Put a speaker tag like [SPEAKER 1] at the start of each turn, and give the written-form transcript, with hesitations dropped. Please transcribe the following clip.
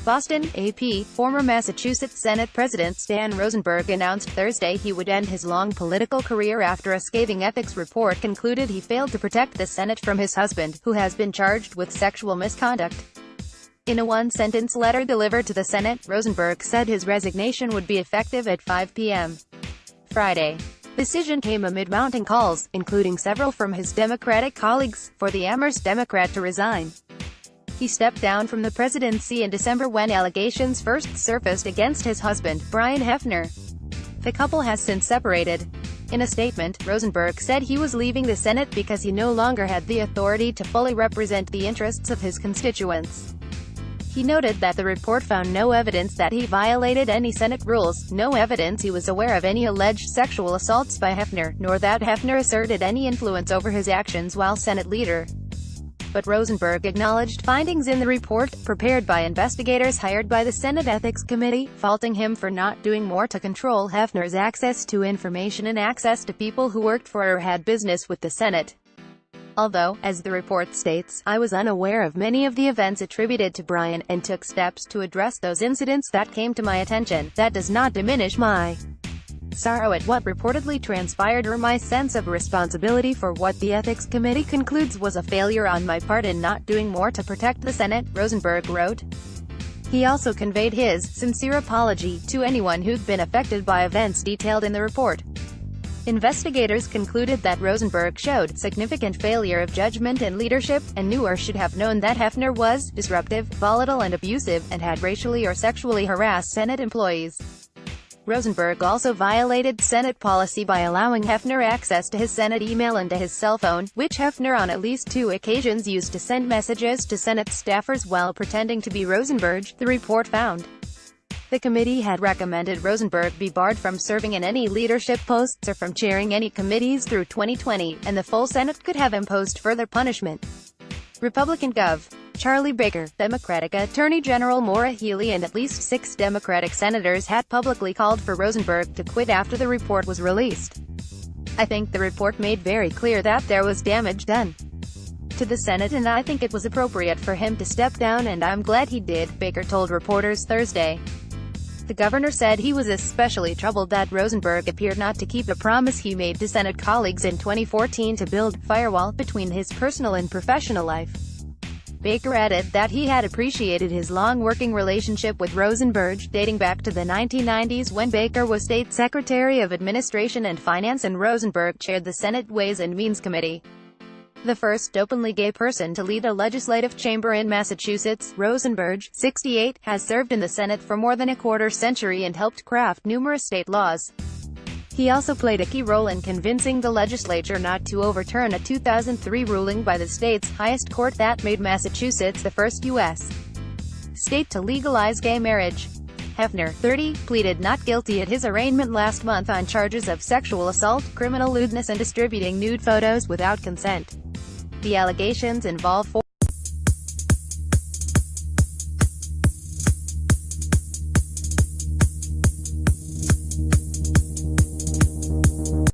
[SPEAKER 1] Boston, AP, former Massachusetts Senate President Stan Rosenberg announced Thursday he would end his long political career after a scathing ethics report concluded he failed to protect the Senate from his husband, who has been charged with sexual misconduct. In a one-sentence letter delivered to the Senate, Rosenberg said his resignation would be effective at 5 p.m. Friday. The decision came amid mounting calls, including several from his Democratic colleagues, for the Amherst Democrat to resign. He stepped down from the presidency in December when allegations first surfaced against his husband, Brian Hefner. The couple has since separated. In a statement, Rosenberg said he was leaving the Senate because he no longer had the authority to fully represent the interests of his constituents. He noted that the report found no evidence that he violated any Senate rules, no evidence he was aware of any alleged sexual assaults by Hefner, nor that Hefner asserted any influence over his actions while Senate leader. But Rosenberg acknowledged findings in the report, prepared by investigators hired by the Senate Ethics Committee, faulting him for not doing more to control Hefner's access to information and access to people who worked for or had business with the Senate. Although, as the report states, I was unaware of many of the events attributed to Brian, and took steps to address those incidents that came to my attention, that does not diminish my sorrow at what reportedly transpired or my sense of responsibility for what the Ethics Committee concludes was a failure on my part in not doing more to protect the Senate, Rosenberg wrote. He also conveyed his sincere apology to anyone who'd been affected by events detailed in the report. Investigators concluded that Rosenberg showed significant failure of judgment and leadership, and knew or should have known that Hefner was disruptive, volatile and abusive, and had racially or sexually harassed Senate employees. Rosenberg also violated Senate policy by allowing Hefner access to his Senate email and to his cell phone, which Hefner on at least 2 occasions used to send messages to Senate staffers while pretending to be Rosenberg, the report found. The committee had recommended Rosenberg be barred from serving in any leadership posts or from chairing any committees through 2020, and the full Senate could have imposed further punishment. Republican Gov. Charlie Baker, Democratic Attorney General Maura Healey and at least 6 Democratic senators had publicly called for Rosenberg to quit after the report was released. I think the report made very clear that there was damage done to the Senate, and I think it was appropriate for him to step down, and I'm glad he did, Baker told reporters Thursday. The governor said he was especially troubled that Rosenberg appeared not to keep a promise he made to Senate colleagues in 2014 to build a firewall between his personal and professional life. Baker added that he had appreciated his long working relationship with Rosenberg, dating back to the 1990s when Baker was State Secretary of Administration and Finance and Rosenberg chaired the Senate Ways and Means Committee. The first openly gay person to lead a legislative chamber in Massachusetts, Rosenberg, 68, has served in the Senate for more than a quarter-century and helped craft numerous state laws. He also played a key role in convincing the legislature not to overturn a 2003 ruling by the state's highest court that made Massachusetts the first U.S. state to legalize gay marriage. Hefner, 30, pleaded not guilty at his arraignment last month on charges of sexual assault, criminal lewdness and distributing nude photos without consent. The allegations involve